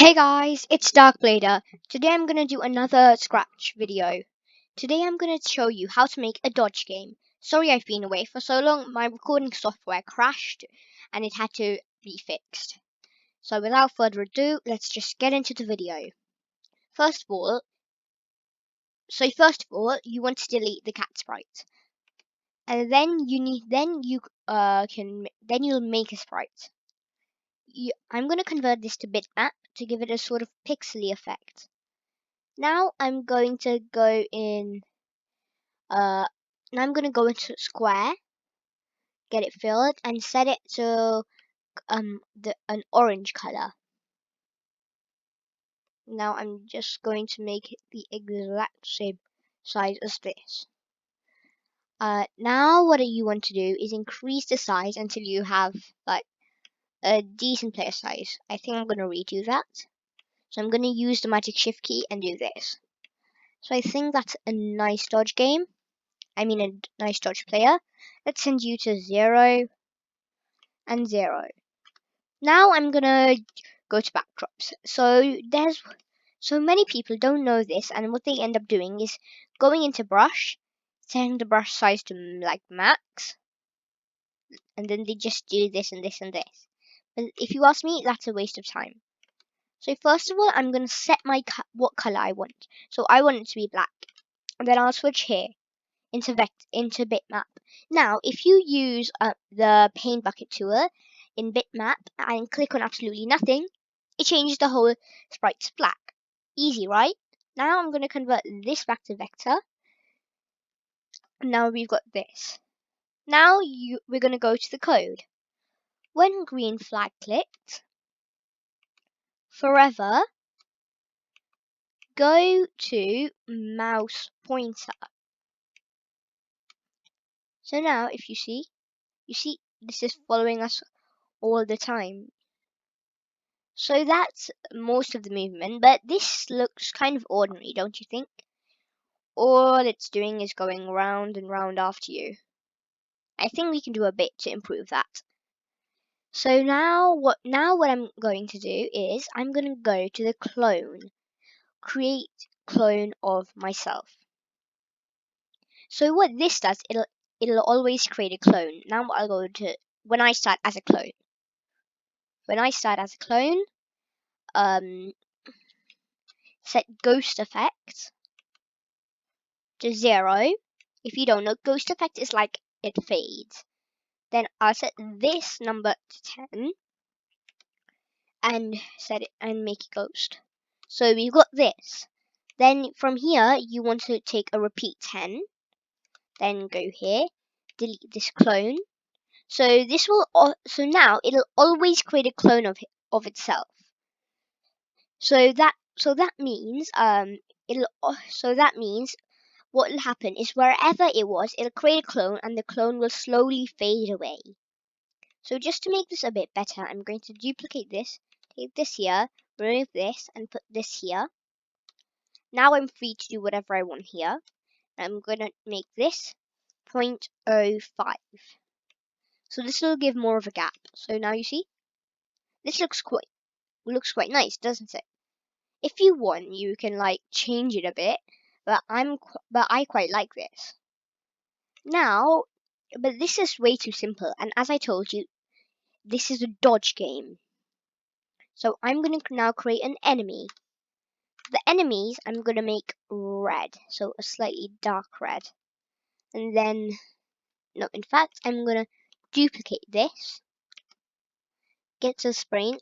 Hey guys, it's Darkblader. Today I'm gonna do another scratch video. Today I'm gonna show you how to make a dodge game. Sorry I've been away for so long, my recording software crashed and it had to be fixed. So without further ado, let's just get into the video. First of all, you want to delete the cat sprite. And then you'll make a sprite. I'm gonna convert this to bitmap to give it a sort of pixely effect. Now I'm going to go in. Now I'm going to go into Square, get it filled, and set it to an orange color. Now I'm just going to make it the exact same size as this. Now what you want to do is increase the size until you have like a decent player size. I think I'm going to redo that. So I'm going to use the magic shift key and do this. So I think that's a nice dodge game. A nice dodge player. Let's send you to 0 and 0. Now I'm gonna go to backdrops. So many people don't know this, and what they end up doing is going into brush, setting the brush size to like max, and then they just do this and this and this. But if you ask me, that's a waste of time. So first of all, I'm gonna set what color I want. So I want it to be black, and then I'll switch here into bitmap. Now, if you use the paint bucket tool in bitmap and click on absolutely nothing, it changes the whole sprite to black. Easy, right? Now I'm going to convert this back to vector. Now we've got this. Now we're going to go to the code. When green flag clicked, forever, go to mouse pointer. So now if you see this is following us all the time. So that's most of the movement, but this looks kind of ordinary, don't you think? All it's doing is going round and round after you. I think we can do a bit to improve that. So now what I'm going to do is I'm going to go to the clone. Create clone of myself. So what this does, it'll always create a clone. Now I'll go to when I start as a clone. When I start as a clone, set ghost effect to 0. If you don't know, ghost effect is like it fades. Then I'll set this number to 10 and set it and make it ghost. So we've got this. Then from here you want to take a repeat 10. Then go here, delete this clone. So now it'll always create a clone of itself. So that means what will happen is wherever it was, it'll create a clone and the clone will slowly fade away. So just to make this a bit better, I'm going to duplicate this, take this here, remove this, and put this here. Now I'm free to do whatever I want here. I'm going to make this 0.05. So this will give more of a gap. So now you see, this looks quite nice, doesn't it? If you want, you can like change it a bit, but I quite like this. Now, but this is way too simple, and as I told you, this is a dodge game. So I'm going to now create an enemy. The enemies I'm going to make red, so a slightly dark red. And then, no, in fact, I'm going to duplicate this, get to the spring,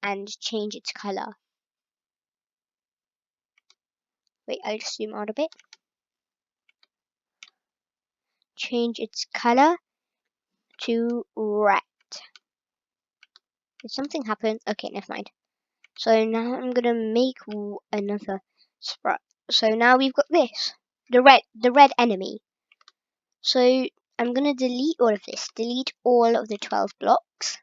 and change its color. Wait, I'll just zoom out a bit. Change its color to red. Did something happen? Okay, never mind. So now I'm gonna make another sprite. So now we've got this, the red enemy. So I'm gonna delete all of this. Delete all of the 12 blocks.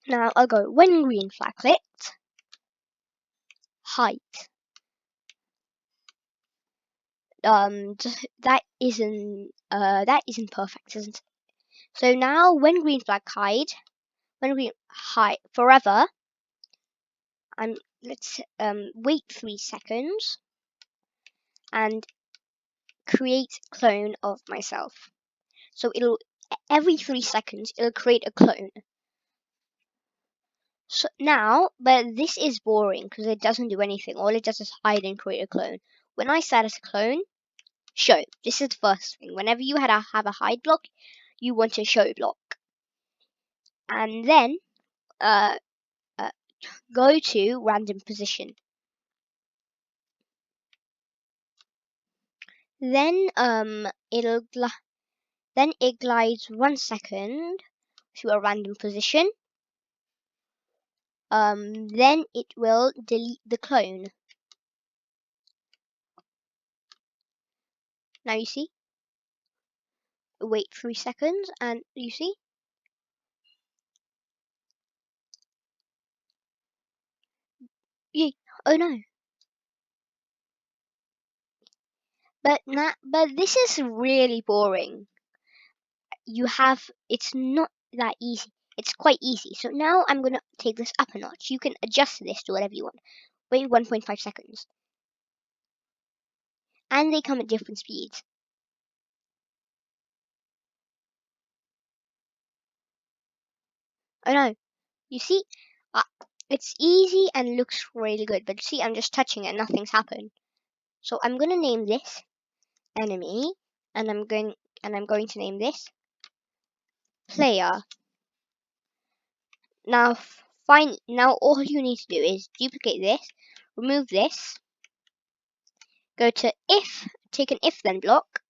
Now I'll go when green flag clicked, height. That isn't perfect, isn't it? So now when green flag hide, forever, let's wait 3 seconds and create clone of myself. So it'll every 3 seconds it'll create a clone. So now, but this is boring because it doesn't do anything. All it does is hide and create a clone. When I set as a clone, show. This is the first thing. Whenever you have a hide block, you want a show block, and then uh, uh go to random position. Then then it glides 1 second to a random position. Then it will delete the clone. Now you see. Wait 3 seconds, and you see. Yay. Oh no. But this is really boring. It's not that easy. It's quite easy. So now I'm gonna take this up a notch. You can adjust this to whatever you want. Wait 1.5 seconds. And they come at different speeds. Oh no. You see? Uh, it's easy and looks really good. But see, I'm just touching it, nothing's happened. So I'm gonna name this enemy, and I'm going to name this player. Now now all you need to do is duplicate this, remove this, go to if, take an if then block,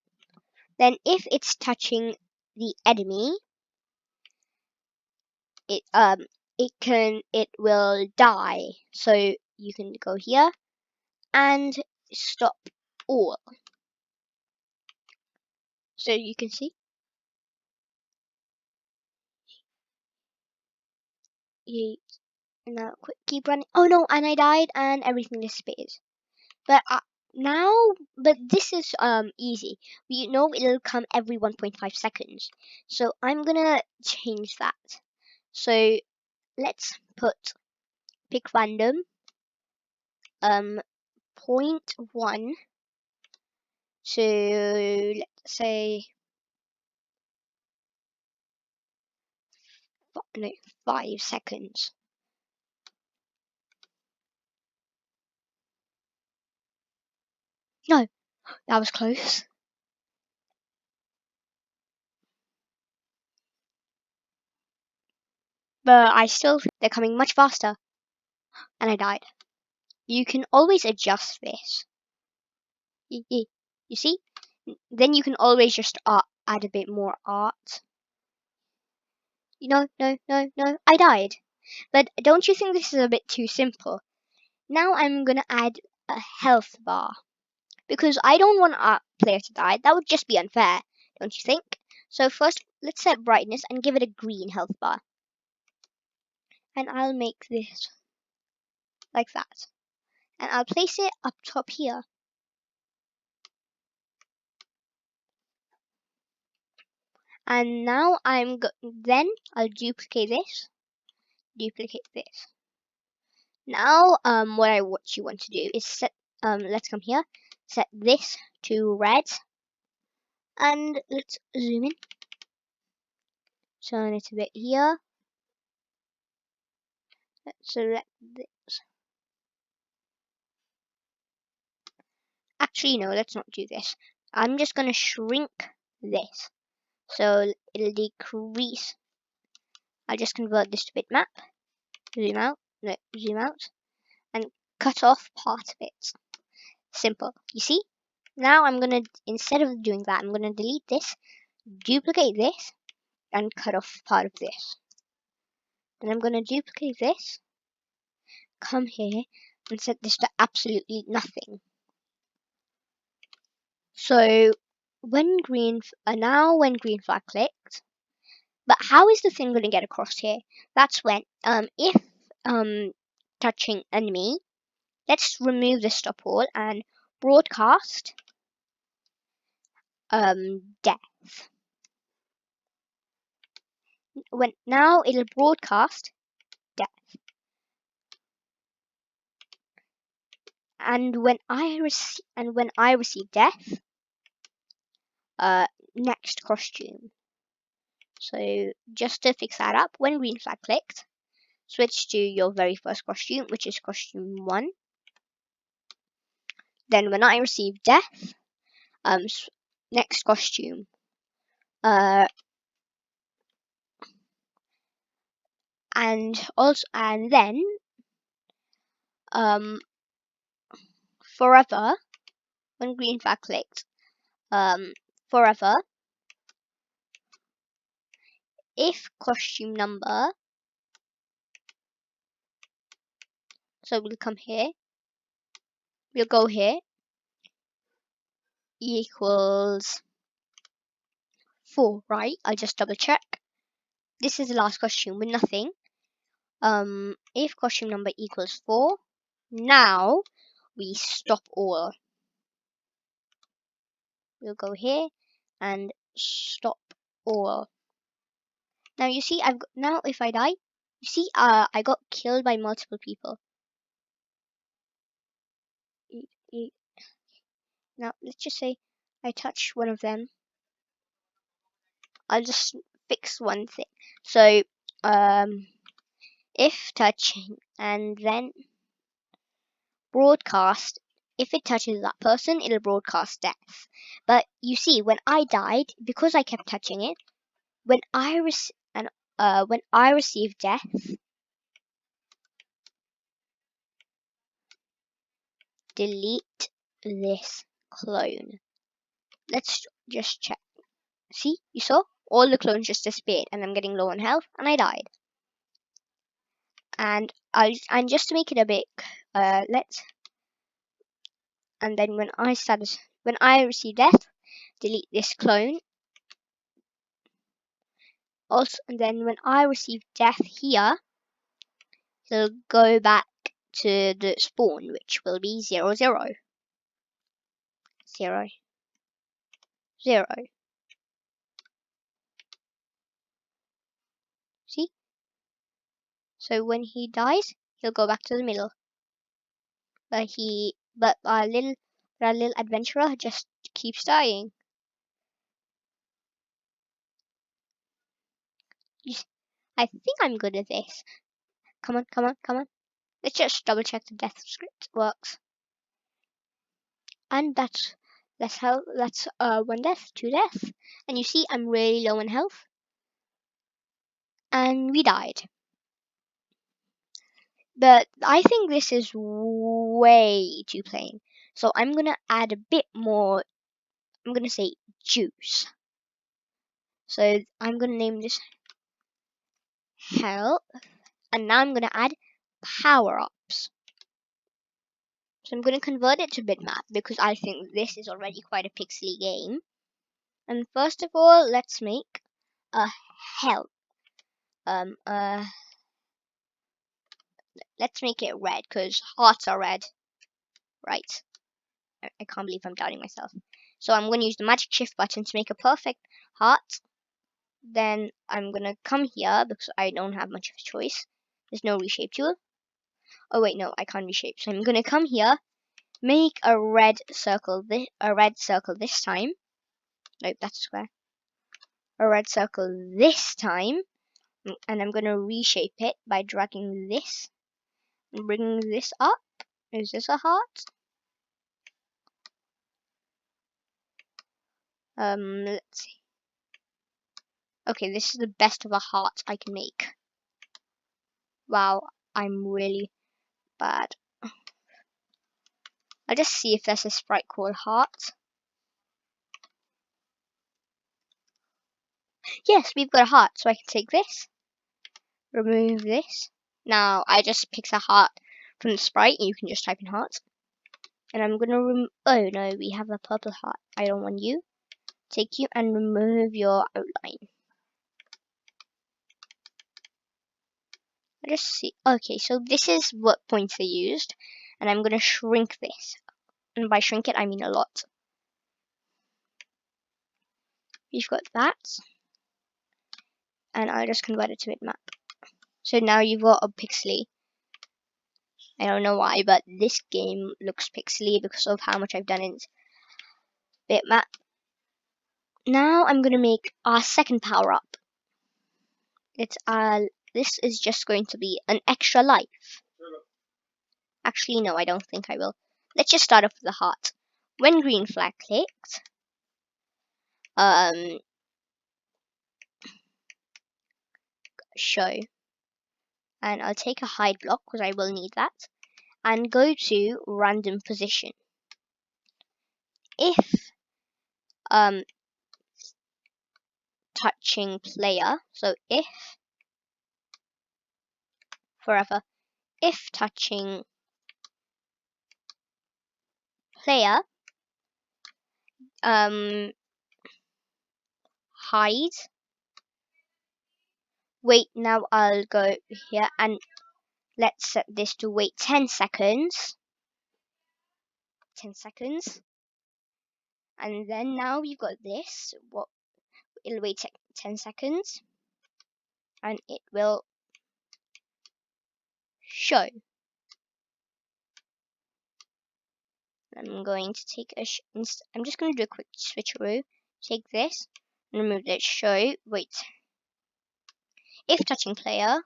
then if it's touching the enemy, it will die. So you can go here and stop all. So you can see. Now keep running. Oh no, and I died and everything disappears. But now, but this is easy. We know it'll come every 1.5 seconds. So I'm gonna change that. So let's pick random 0.1 to, let's say, no, 5 seconds. No, that was close. But I still think they're coming much faster. And I died. You can always adjust this. You see? Then you can always just add a bit more art. No, I died. But don't you think this is a bit too simple? Now I'm gonna add a health bar. Because I don't want our player to die. That would just be unfair, don't you think? So first, let's set brightness and give it a green health bar. And I'll make this like that. And I'll place it up top here. And now then I'll duplicate this. Now what you want to do is set let's come here, set this to red, and let's zoom in. Turn it a bit here. Let's select this. Actually, no, let's not do this. I'm just gonna shrink this. So it'll decrease. I'll just convert this to bitmap. Zoom out. No, zoom out. And cut off part of it. Simple. You see? Now instead of doing that, I'm gonna delete this, duplicate this, and cut off part of this. Then I'm gonna duplicate this, come here, and set this to absolutely nothing. So when green flag clicked, but how is the thing going to get across here? That's when if touching enemy, let's remove the stop all and broadcast death. Now it'll broadcast death. and when I receive death, next costume. So just to fix that up, when green flag clicked, switch to your very first costume, which is costume 1. Then when I receive death, next costume. And then forever, when green flag clicked, forever, if costume number, so we'll come here, we'll go here, equals 4, right? I'll just double check. This is the last costume with nothing. If costume number equals 4, now we stop all. We'll go here and stop all. Now you see, now if I die, you see, I got killed by multiple people. Now let's just say I touch one of them. I'll just fix one thing. So if touching and then broadcast, if it touches that person, it'll broadcast death. But you see, when I died, because I kept touching it, when I receive death, delete this clone. Let's just check. See, you saw? All the clones just disappeared, and I'm getting low on health, and I died. And just to make it a bit, and then when I receive death, delete this clone. Also, and then when I receive death here, it'll go back to the spawn, which will be 0, 0, 0, 0. See? So when he dies, he'll go back to the middle. But our little adventurer just keeps dying. I think I'm good at this. Come on, come on, come on. Let's just double check the death script works. And that's one death, 2 deaths. And you see I'm really low in health. And we died. But I think this is way too plain. So I'm gonna add a bit more. I'm gonna say juice. So I'm gonna name this health. And now I'm gonna add power-ups. So I'm gonna convert it to bitmap because I think this is already quite a pixely game. And first of all, let's make a health. Let's make it red because hearts are red, right? I can't believe I'm doubting myself. So I'm going to use the magic shift button to make a perfect heart. Then I'm going to come here because I don't have much of a choice. There's no reshape tool. Oh wait, no, I can't reshape. So I'm going to come here, make a red circle. This time. Nope, that's a square. A red circle this time, and I'm going to reshape it by dragging this and bringing this up. Is this a heart? Let's see. Okay, this is the best of a heart I can make. Wow, I'm really bad. I'll just see if there's a sprite called heart. Yes, we've got a heart, so I can take this, remove this. Now I just pick a heart from the sprite, and you can just type in heart. And I'm gonna oh no, we have a purple heart. I don't want you. Take you and remove your outline. I just see. Okay, so this is what points they used, and I'm gonna shrink this. And by shrink it, I mean a lot. We've got that, and I'll just convert it to bitmap. So now you've got a pixely. I don't know why, but this game looks pixely because of how much I've done in bitmap. Now I'm gonna make our second power up. It's this is just going to be an extra life. Actually, no, I don't think I will. Let's just start off with the heart. When green flag clicked, show, and I'll take a hide block because I will need that, and go to random position. If touching player, so if forever, if touching player, hide. Wait, now I'll go here and let's set this to wait 10 seconds. 10 seconds. And then now we've got this. What it'll wait 10 seconds and it will show. I'm going to take I'm just going to do a quick switcheroo. Take this and remove this. Show. Wait. If touching player,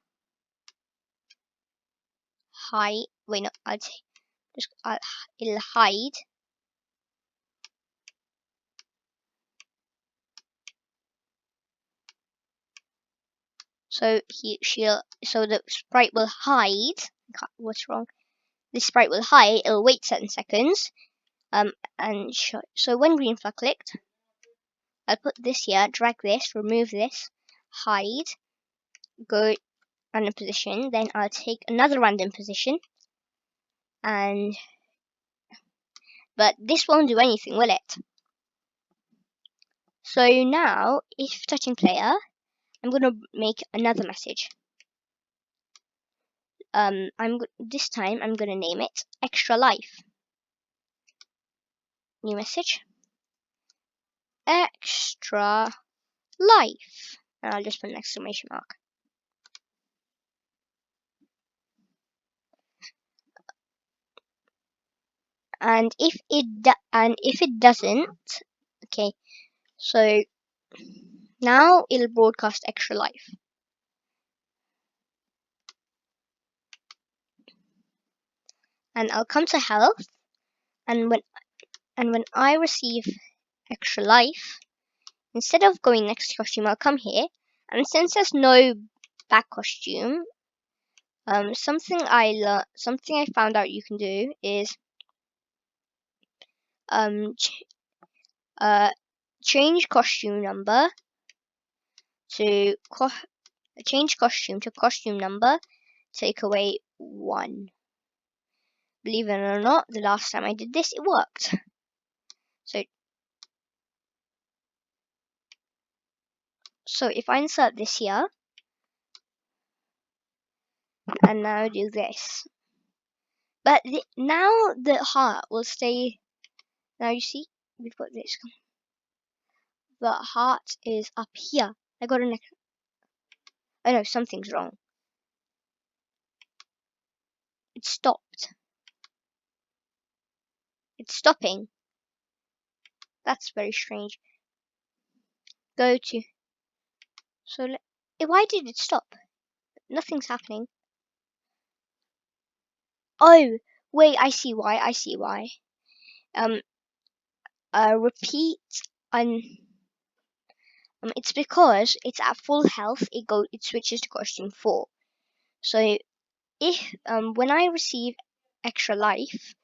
hide. Wait, no. It'll hide. So so the sprite will hide. What's wrong? The sprite will hide. It'll wait 10 seconds. And show. So when green flag clicked, I'll put this here. Drag this. Remove this. Hide. Go random position. Then I'll take another random position. But this won't do anything, will it? So now, if touching player, I'm gonna make another message. This time I'm gonna name it extra life. New message. Extra life. And I'll just put an exclamation mark. And if it doesn't, okay. So now it'll broadcast extra life. And I'll come to health, and when I receive extra life, instead of going next to costume, I'll come here, and since there's no back costume, something I found out you can do is change costume number to costume number, take away 1. Believe it or not, the last time I did this, it worked. So if I insert this here, and now do this, but now the heart will stay. Now you see, we've got this. The heart is up here. I got an. Oh no, something's wrong. It stopped. It's stopping. That's very strange. Go to. So why did it stop? Nothing's happening. Oh wait, I see why. Repeat and. It's because it's at full health. It switches to costume 4. So if when I receive extra life,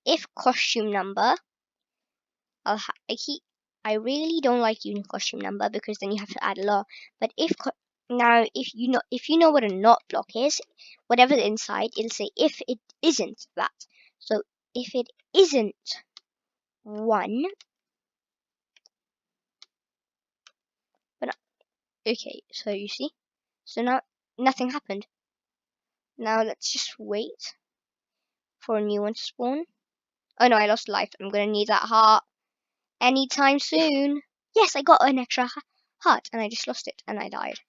if costume number, I really don't like using costume number because then you have to add a lot. But if you know what a not block is, whatever the inside, it'll say if it isn't that. So if it isn't 1. But okay, so you see, so now nothing happened. Now let's just wait for a new one to spawn. Oh no, I lost life. I'm gonna need that heart anytime soon. Yes, I got an extra heart and I just lost it and I died.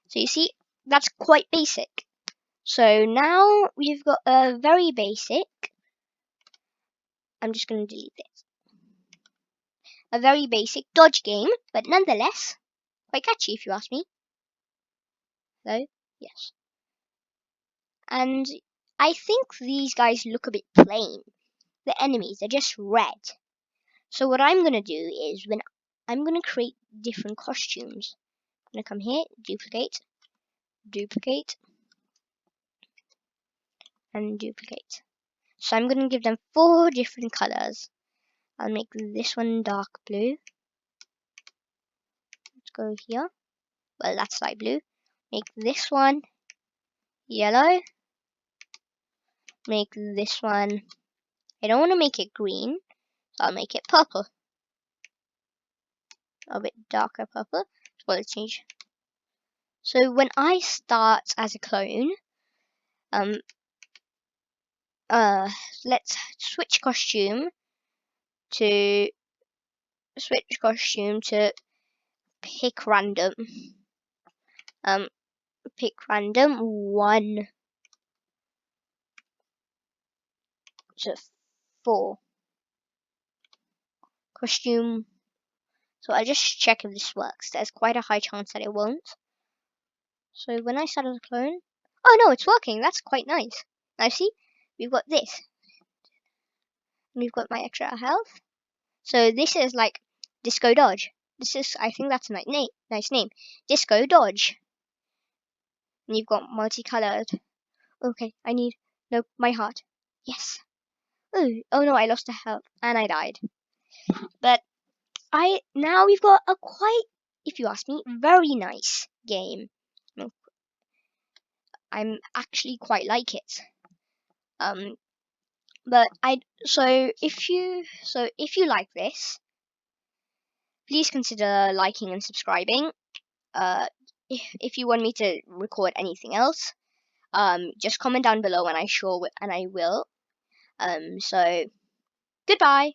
So you see, that's quite basic. So now we've got a very basic. I'm just going to delete this. A very basic dodge game, but nonetheless quite catchy if you ask me. Though, yes. And I think these guys look a bit plain. The enemies are just red. So what I'm gonna do is I'm gonna create different costumes. I'm gonna come here, duplicate, duplicate, and duplicate. So I'm gonna give them 4 different colors. I'll make this one dark blue. Let's go here. Well, that's light blue. Make this one yellow. Make this one. I don't want to make it green, so I'll make it purple. A bit darker purple. Well, let's change. So when I start as a clone, um, let's switch costume to pick random. Pick random 1 to 4 costume. So I'll just check if this works. There's quite a high chance that it won't. So when I start as a clone, oh no, it's working. That's quite nice. Now see, we've got this. And we've got my extra health. So this is like Disco Dodge. I think that's a nice name. Disco Dodge. And you've got multicolored. Okay, no, my heart. Yes. Oh no, I lost a health and I died. But now we've got a quite, if you ask me, very nice game. I'm actually quite like it. But if you like this, please consider liking and subscribing. If you want me to record anything else, just comment down below and I will. So goodbye.